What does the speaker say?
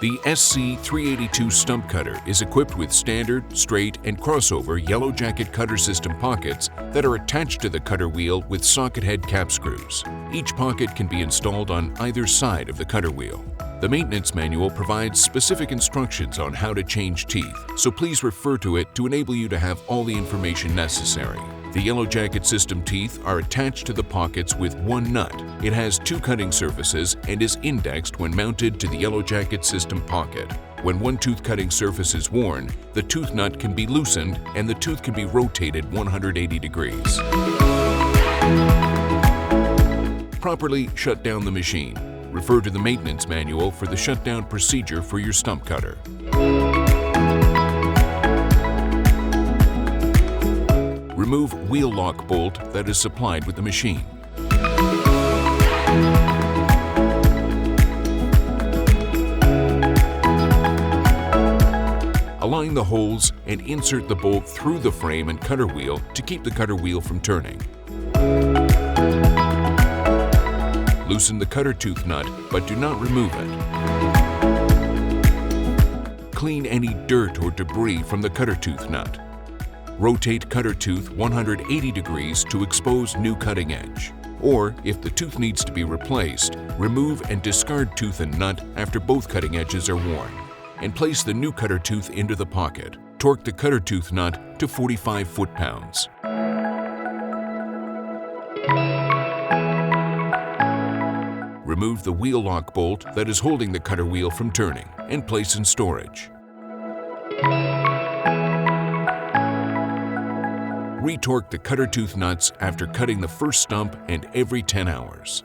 The SC382 stump cutter is equipped with standard, straight, and crossover yellow jacket cutter system pockets that are attached to the cutter wheel with socket head cap screws. Each pocket can be installed on either side of the cutter wheel. The maintenance manual provides specific instructions on how to change teeth, so please refer to it to enable you to have all the information necessary. The yellow jacket system teeth are attached to the pockets with one nut. It has two cutting surfaces and is indexed when mounted to the yellow jacket system pocket. When one tooth cutting surface is worn, the tooth nut can be loosened and the tooth can be rotated 180 degrees. Properly shut down the machine. Refer to the maintenance manual for the shutdown procedure for your stump cutter. Remove wheel lock bolt that is supplied with the machine. Align the holes and insert the bolt through the frame and cutter wheel to keep the cutter wheel from turning. Loosen the cutter tooth nut, but do not remove it. Clean any dirt or debris from the cutter tooth nut. Rotate cutter tooth 180 degrees to expose new cutting edge. Or, if the tooth needs to be replaced, remove and discard tooth and nut after both cutting edges are worn, and place the new cutter tooth into the pocket. Torque the cutter tooth nut to 45 foot-pounds. Remove the wheel lock bolt that is holding the cutter wheel from turning and place in storage. Retorque the cutter tooth nuts after cutting the first stump and every 10 hours.